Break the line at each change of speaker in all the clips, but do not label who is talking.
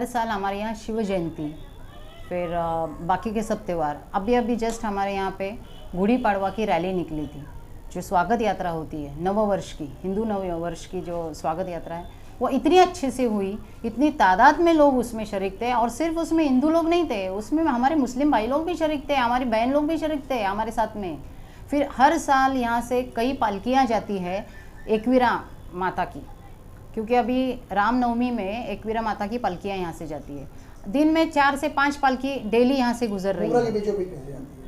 साल हमारे यहाँ शिव जयंती, फिर बाकी के सब त्यौहार, अभी अभी जस्ट हमारे यहाँ पे गुड़ी पड़वा की रैली निकली थी, जो स्वागत यात्रा होती है नववर्ष की, हिंदू नववर्ष की जो स्वागत यात्रा है, वो इतनी अच्छे से हुई, इतनी तादाद में लोग उसमें शरीक थे। और सिर्फ उसमें हिंदू लोग नहीं थे, उसमें हमारे मुस्लिम भाई लोग भी शरीक थे, हमारी बहन लोग भी शरीक थे हमारे साथ में। फिर हर साल यहाँ से कई पालकियाँ जाती है एकवीरा माता की, क्योंकि अभी रामनवमी में एकवीरा माता की पालकियाँ यहाँ से जाती है। दिन में 4 से 5 पालकी डेली यहाँ से गुजर रही है,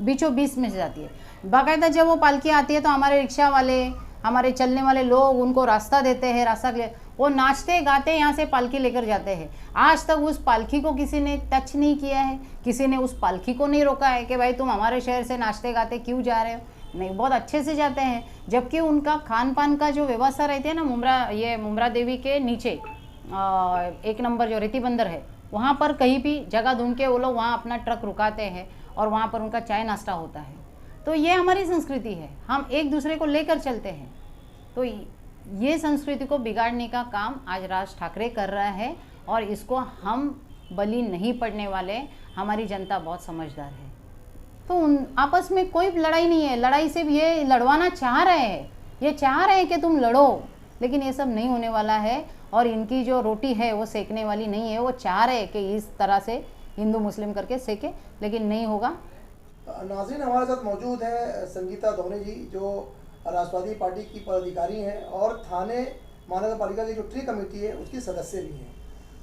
बीचों बीच में से जाती है। बाकायदा जब वो पालकी आती है तो हमारे रिक्शा वाले, हमारे चलने वाले लोग उनको रास्ता देते हैं, रास्ता के लिए वो नाचते गाते यहाँ से पालकी लेकर जाते हैं। आज तक उस पालकी को किसी ने टच नहीं किया है, किसी ने उस पालकी को नहीं रोका है कि भाई तुम हमारे शहर से नाचते गाते क्यों जा रहे हो। नहीं, बहुत अच्छे से जाते हैं। जबकि उनका खान पान का जो व्यवस्था रहती है ना, मुमरा देवी के नीचे 1 नंबर जो रेती बंदर है, वहाँ पर कहीं भी जगह ढूंढ के वो लोग वहाँ अपना ट्रक रुकाते हैं और वहाँ पर उनका चाय नाश्ता होता है। तो ये हमारी संस्कृति है, हम एक दूसरे को लेकर चलते हैं। तो ये संस्कृति को बिगाड़ने का काम आज राज ठाकरे कर रहा है, और इसको हम बलि नहीं पड़ने वाले। हमारी जनता बहुत समझदार है। तो उन आपस में कोई लड़ाई नहीं है, लड़ाई सिर्फ ये लड़वाना चाह रहे हैं, ये चाह रहे हैं कि तुम लड़ो, लेकिन ये सब नहीं होने वाला है। और इनकी जो रोटी है वो सेकने वाली नहीं है। वो चाह रहे हैं कि इस तरह से हिंदू मुस्लिम करके सेके, लेकिन नहीं होगा।
नाज़रीन, हमारे साथ मौजूद है संगीता दोहने जी, जो राष्ट्रवादी पार्टी की पदाधिकारी हैं और थाने महानगर पालिका की जो ट्री कमेटी है उसकी सदस्य भी हैं,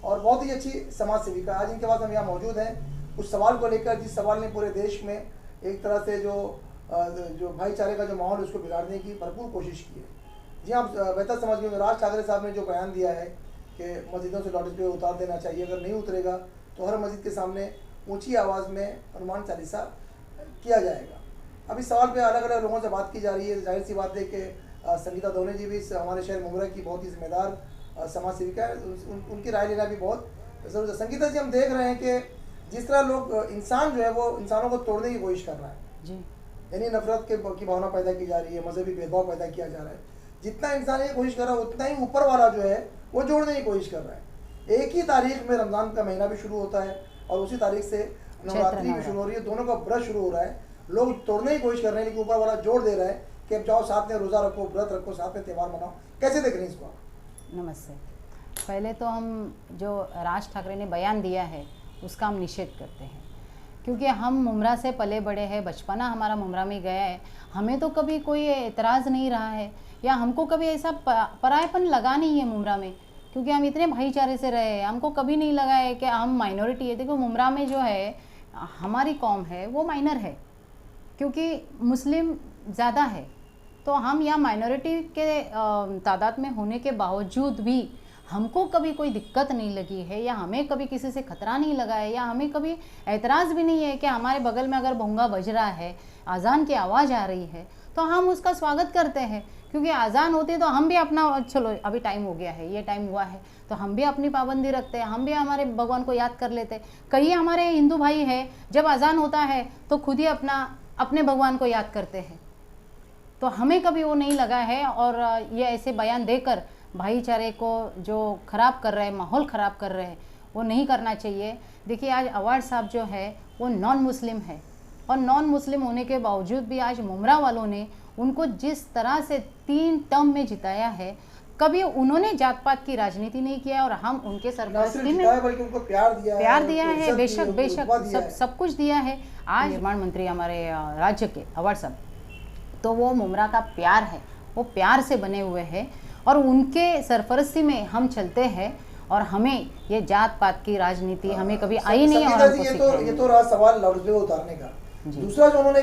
और बहुत ही अच्छी समाज सेविका। आज इनके पास हम यहाँ मौजूद हैं उस सवाल को लेकर जिस सवाल ने पूरे देश में एक तरह से जो भाईचारे का जो माहौल उसको बिगाड़ने की भरपूर कोशिश की है। जी, आप बेहतर समझ गए। राज ठाकरे साहब ने जो बयान दिया है कि मस्जिदों से लॉटरी पे उतार देना चाहिए, अगर नहीं उतरेगा तो हर मस्जिद के सामने ऊंची आवाज़ में हनुमान चालीसा किया जाएगा। अभी सवाल पे अलग अलग लोगों से बात की जा रही है। जाहिर सी बात है कि संगीता दोहने जी भी हमारे शहर मुमरा की बहुत ही जिम्मेदार समाज सेविका है, उनकी राय लेना भी बहुत ज़रूरी है। संगीता जी, हम देख रहे हैं कि जिस तरह लोग इंसान जो है वो इंसानों को तोड़ने की कोशिश कर रहा है जी, यानी नफरत की भावना पैदा की जा रही है, मजहबी भेदभाव पैदा किया जा रहा है। जितना इंसान ये कोशिश कर रहा है उतना ही ऊपर वाला जो है वो जोड़ने की कोशिश कर रहा है। एक ही तारीख में रमज़ान का महीना भी शुरू होता है और उसी तारीख से नवरात्रि भी शुरू हो रही है, दोनों का ब्रश शुरू हो रहा है। लोग तोड़ने की कोशिश कर रहे हैं, लेकिन ऊपर वाला जोड़ दे रहा है कि अब जाओ साथ में रोज़ा रखो, व्रत रखो, साथ में त्यौहार मनाओ। कैसे देख रहे हैं इसको?
नमस्ते। पहले तो हम जो राज ठाकरे ने बयान दिया है उसका हम निषेध करते हैं, क्योंकि हम मुमरा से पले बड़े हैं, बचपना हमारा मुमरा में गया है। हमें तो कभी कोई एतराज़ नहीं रहा है, या हमको कभी ऐसा परायपन लगा नहीं है मुमरा में, क्योंकि हम इतने भाईचारे से रहे हैं। हमको कभी नहीं लगा है कि हम माइनॉरिटी है। देखो, मुमरा में जो है हमारी कौम है वो माइनर है, क्योंकि मुस्लिम ज़्यादा है। तो हम यहाँ माइनॉरिटी के तादाद में होने के बावजूद भी हमको कभी कोई दिक्कत नहीं लगी है, या हमें कभी किसी से खतरा नहीं लगा है, या हमें कभी एतराज़ भी नहीं है कि हमारे बगल में अगर भोंगा बज रहा है, अजान की आवाज़ आ रही है, तो हम उसका स्वागत करते हैं। क्योंकि अजान होती है तो हम भी अपना, चलो अभी टाइम हो गया है, ये टाइम हुआ है, तो हम भी अपनी पाबंदी रखते हैं, हम भी हमारे भगवान को याद कर लेते हैं। कई हमारे हिंदू भाई हैं, जब अजान होता है तो खुद ही अपने भगवान को याद करते हैं। तो हमें कभी वो नहीं लगा है, और ये ऐसे बयान देकर भाईचारे को जो ख़राब कर रहे हैं, माहौल ख़राब कर रहे हैं, वो नहीं करना चाहिए। देखिए, आज अवार्ड साहब जो है वो नॉन मुस्लिम है, और नॉन मुस्लिम होने के बावजूद भी आज मुमरा वालों ने उनको जिस तरह से 3 टर्म में जिताया है, कभी उन्होंने जात पात की राजनीति नहीं किया, और हम उनके सरपरस्ती में
उनको प्यार दिया
है। बेशक सब कुछ दिया है। आज निर्माण मंत्री हमारे राज्य के अवार्ड साहब, तो वो मुमरा का प्यार है, वो प्यार से बने हुए हैं, और उनके सरपरस्ती में हम चलते हैं। और हमें ये जात पात की राजनीति हमें कभी आई नहीं है। और
ये तो रहा सवाल लाउडस्पीकर उतारने का। दूसरा, जो उन्होंने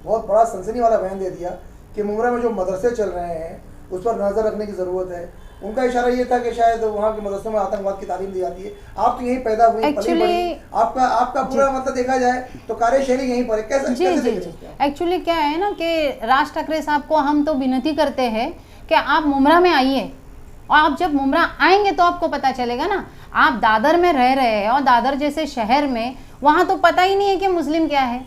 बहुत बड़ा सनसनी वाला बयान दे दिया कि मुमरा में जो मदरसे चल रहे हैं उस पर नजर रखने की ज़रूरत है। उनका इशारा ये था कि शायद वहाँ के मदरसों में आतंकवाद की तालीम दी जाती है। आप तो यहीं पैदा हुई, आपका पूरा मतलब देखा जाए तो कार्यशैली यहीं पर है। कैसे
एक्चुअली क्या है ना कि राज ठाकरे साहब को हम तो विनती करते हैं कि आप मुमरा में आइए, और आप जब मुमरा आएंगे तो आपको पता चलेगा ना। आप दादर में रह रहे हैं, और दादर जैसे शहर में वहाँ तो पता ही नहीं है कि मुस्लिम क्या है।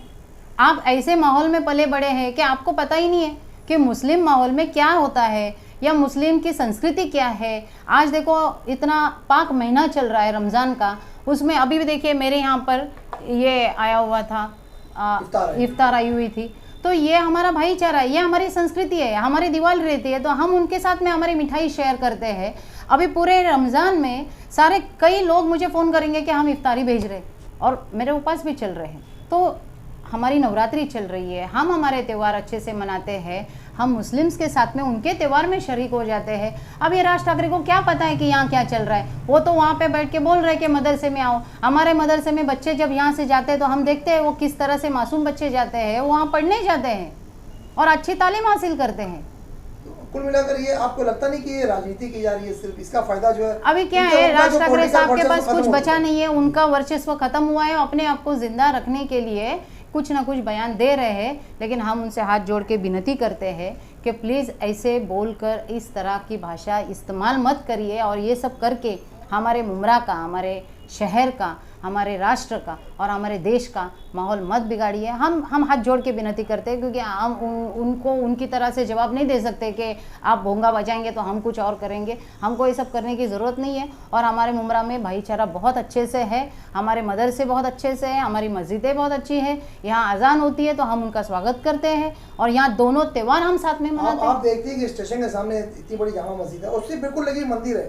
आप ऐसे माहौल में पले बड़े हैं कि आपको पता ही नहीं है कि मुस्लिम माहौल में क्या होता है, या मुस्लिम की संस्कृति क्या है। आज देखो इतना पाक महीना चल रहा है रमज़ान का, उसमें अभी भी देखिए मेरे यहाँ पर ये आया हुआ था, इफ्तार आई हुई थी। तो ये हमारा भाईचारा है, ये हमारी संस्कृति है, हमारी दिवाली रहती है तो हम उनके साथ में हमारी मिठाई शेयर करते हैं। अभी पूरे रमज़ान में सारे कई लोग मुझे फ़ोन करेंगे कि हम इफ्तारी भेज रहे और मेरे उपास भी चल रहे हैं। तो हमारी नवरात्रि चल रही है, हम हमारे त्यौहार अच्छे से मनाते हैं, हम मुस्लिम्स के साथ में उनके त्यौहार में शरीक हो जाते हैं। अब ये राज ठाकरे को क्या पता है कि यहाँ क्या चल रहा है, वो तो वहाँ पे बैठ के बोल रहे हैं कि मदरसे में आओ। हमारे मदरसे में बच्चे जब यहाँ से जाते हैं तो हम देखते हैं वो किस तरह से मासूम बच्चे जाते हैं, वहाँ पढ़ने जाते हैं और अच्छी तालीम हासिल करते हैं।
कुल मिलाकर ये आपको लगता नहीं कि ये राजनीति की जा रही है, सिर्फ इसका फायदा जो है
अभी क्या है, राज ठाकरे साहब के पास कुछ बचा नहीं है, उनका वर्चस्व खत्म हुआ है, अपने आप को जिंदा रखने के लिए कुछ ना कुछ बयान दे रहे हैं। लेकिन हम उनसे हाथ जोड़ के विनती करते हैं कि प्लीज़ ऐसे बोलकर इस तरह की भाषा इस्तेमाल मत करिए और ये सब करके हमारे मुमरा का, हमारे शहर का, हमारे राष्ट्र का और हमारे देश का माहौल मत बिगाड़िए। हम हाथ जोड़ के विनती करते हैं, क्योंकि हम उनको उनकी तरह से जवाब नहीं दे सकते कि आप भोंगा बजाएंगे तो हम कुछ और करेंगे। हमको ये सब करने की ज़रूरत नहीं है। और हमारे मुमरा में भाईचारा बहुत अच्छे से है, हमारे मदरसे बहुत अच्छे से हैं, हमारी मस्जिदें बहुत अच्छी हैं। यहाँ अजान होती है तो हम उनका स्वागत करते हैं और यहाँ दोनों त्यौहार हम साथ में मनाते हैं।
आप देखते हैं कि स्टेशन के सामने इतनी बड़ी जामा मस्जिद है, उससे बिल्कुल लगी मंदिर है,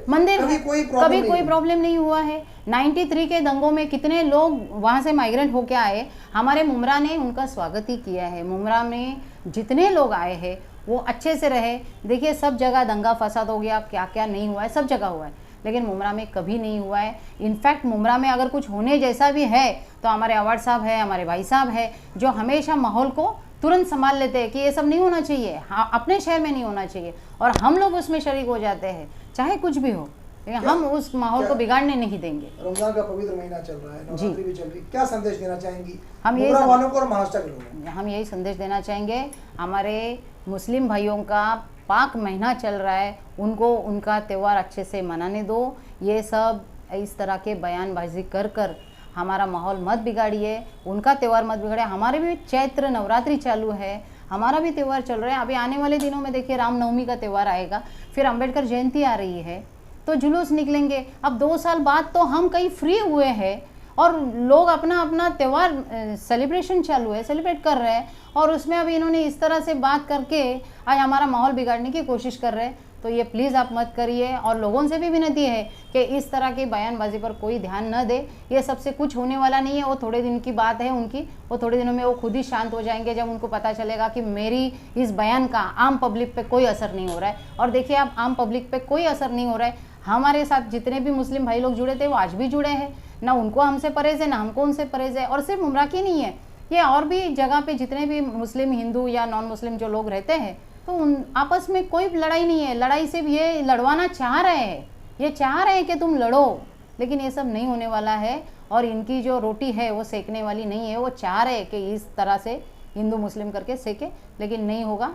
कभी कोई प्रॉब्लम नहीं हुआ है। 93 के दंगों में कितने लोग वहाँ से माइग्रेंट होके आए, हमारे मुमरा ने उनका स्वागत ही किया है। मुमरा में जितने लोग आए हैं वो अच्छे से रहे। देखिए सब जगह दंगा फसाद हो गया, क्या क्या नहीं हुआ है, सब जगह हुआ है, लेकिन मुमरा में कभी नहीं हुआ है। इनफैक्ट मुमरा में अगर कुछ होने जैसा भी है तो हमारे अवार्ड साहब है, हमारे भाई साहब है, जो हमेशा माहौल को तुरंत संभाल लेते हैं कि ये सब नहीं होना चाहिए, हाँ अपने शहर में नहीं होना चाहिए, और हम लोग उसमें शरीक हो जाते हैं चाहे कुछ भी हो। हम उस माहौल को बिगाड़ने नहीं देंगे।
रमजान का पवित्र महीना चल रहा है, नवरात्रि भी चल रही है, क्या संदेश देना चाहेंगी
हम
मुमरा वालों को और महाराष्ट्र के लोगों को?
हम यही संदेश देना चाहेंगे, हमारे मुस्लिम भाइयों का पाक महीना चल रहा है, उनको उनका त्यौहार अच्छे से मनाने दो। ये सब इस तरह के बयानबाजी कर कर हमारा माहौल मत बिगाड़िए, उनका त्यौहार मत बिगाड़िए। हमारे भी चैत्र नवरात्रि चालू है, हमारा भी त्यौहार चल रहा है। अभी आने वाले दिनों में देखिए रामनवमी का त्यौहार आएगा, फिर अंबेडकर जयंती आ रही है, तो जुलूस निकलेंगे। अब 2 साल बाद तो हम कहीं फ्री हुए हैं और लोग अपना अपना त्यौहार सेलिब्रेशन चालू है, सेलिब्रेट कर रहे हैं, और उसमें अभी इन्होंने इस तरह से बात करके आज हमारा माहौल बिगाड़ने की कोशिश कर रहे हैं। तो ये प्लीज़ आप मत करिए, और लोगों से भी विनती है कि इस तरह की बयानबाजी पर कोई ध्यान न दे। ये सबसे कुछ होने वाला नहीं है, वो थोड़े दिन की बात है उनकी, वो थोड़े दिनों में वो खुद ही शांत हो जाएंगे जब उनको पता चलेगा कि मेरी इस बयान का आम पब्लिक पे कोई असर नहीं हो रहा है। और देखिए अब आम पब्लिक पे कोई असर नहीं हो रहा है, हमारे साथ जितने भी मुस्लिम भाई लोग जुड़े थे वो आज भी जुड़े हैं, ना उनको हमसे परहेज है ना हमको उनसे परहेज है। और सिर्फ मुमरा की नहीं है, ये और भी जगह पे जितने भी मुस्लिम, हिंदू या नॉन मुस्लिम जो लोग रहते हैं, तो उन आपस में कोई लड़ाई नहीं है। लड़ाई सिर्फ ये लड़वाना चाह रहे हैं, ये चाह रहे हैं कि तुम लड़ो, लेकिन ये सब नहीं होने वाला है। और इनकी जो रोटी है वो सेकने वाली नहीं है, वो चाह रहे हैं कि इस तरह से हिंदू मुस्लिम करके सेके, लेकिन नहीं होगा।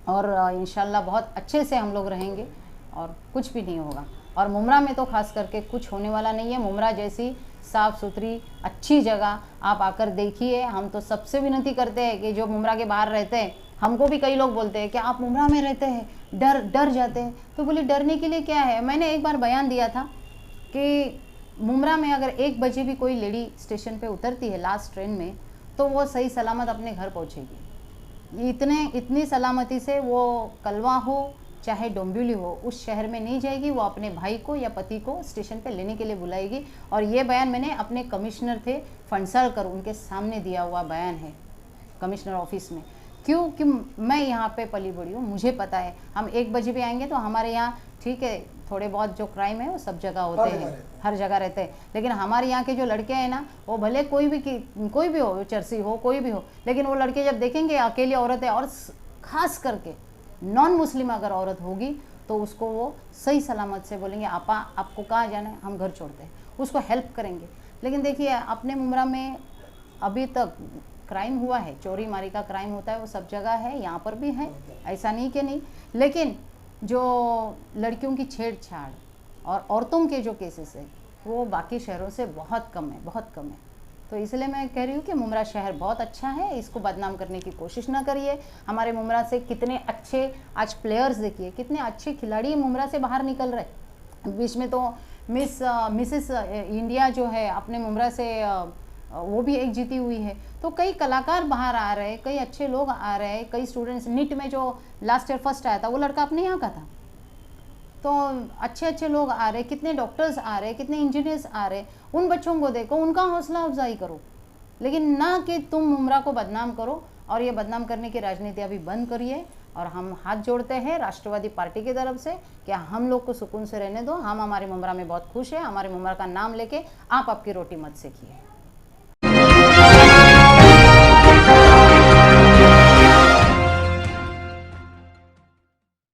और इंशाल्लाह बहुत अच्छे से हम लोग रहेंगे और कुछ भी नहीं होगा। और मुमरा में तो खास करके कुछ होने वाला नहीं है। मुमरा जैसी साफ़ सुथरी अच्छी जगह आप आकर देखिए। हम तो सबसे विनती करते हैं कि जो मुमरा के बाहर रहते हैं, हमको भी कई लोग बोलते हैं कि आप मुमरा में रहते हैं, डर जाते हैं। तो बोली डरने के लिए क्या है। मैंने एक बार बयान दिया था कि मुमरा में अगर 1 बजे भी कोई लेडी स्टेशन पे उतरती है लास्ट ट्रेन में, तो वो सही सलामत अपने घर पहुँचेगी। इतनी सलामती से वो कलवा हो चाहे डोंबिवली हो, उस शहर में नहीं जाएगी, वो अपने भाई को या पति को स्टेशन पे लेने के लिए बुलाएगी। और ये बयान मैंने अपने कमिश्नर थे फंसालकर, उनके सामने दिया हुआ बयान है कमिश्नर ऑफिस में। क्यों कि मैं यहाँ पे पली बड़ी हूँ, मुझे पता है। हम 1 बजे भी आएंगे तो हमारे यहाँ ठीक है, थोड़े बहुत जो क्राइम है वो सब जगह होते हैं, हर जगह रहते हैं, लेकिन हमारे यहाँ के जो लड़के हैं ना, वो भले कोई भी हो, चर्सी हो, कोई भी हो, लेकिन वो लड़के जब देखेंगे अकेली औरत है, और ख़ास करके नॉन मुस्लिम अगर औरत होगी, तो उसको वो सही सलामत से बोलेंगे आपा आपको कहाँ जाना है, हम घर छोड़ते हैं, उसको हेल्प करेंगे। लेकिन देखिए अपने मुमरा में अभी तक क्राइम हुआ है, चोरी मारी का क्राइम होता है, वो सब जगह है, यहाँ पर भी है, ऐसा नहीं कि नहीं। लेकिन जो लड़कियों की छेड़छाड़ और औरतों के जो केसेस है वो बाकी शहरों से बहुत कम है, बहुत कम है। तो इसलिए मैं कह रही हूँ कि मुमरा शहर बहुत अच्छा है, इसको बदनाम करने की कोशिश ना करिए। हमारे मुमरा से कितने अच्छे आज प्लेयर्स देखिए, कितने अच्छे खिलाड़ी मुमरा से बाहर निकल रहे। बीच में तो मिसेस इंडिया जो है अपने मुमरा से वो भी एक जीती हुई है। तो कई कलाकार बाहर आ रहे, कई अच्छे लोग आ रहे, कई स्टूडेंट्स, नीट में जो लास्ट ईयर फर्स्ट आया था वो लड़का अपने यहाँ का था। तो अच्छे अच्छे लोग आ रहे, कितने डॉक्टर्स आ रहे, कितने इंजीनियर्स आ रहे, उन बच्चों को देखो, उनका हौसला अफजाई करो, लेकिन ना कि तुम मुमरा को बदनाम करो। और ये बदनाम करने की राजनीति अभी बंद करिए। और हम हाथ जोड़ते हैं राष्ट्रवादी पार्टी की तरफ से कि हम लोग को सुकून से रहने दो, हम हमारे मुमरा में बहुत खुश हैं, हमारे मुमरा का नाम लेके आप आपकी रोटी मत सेकिए।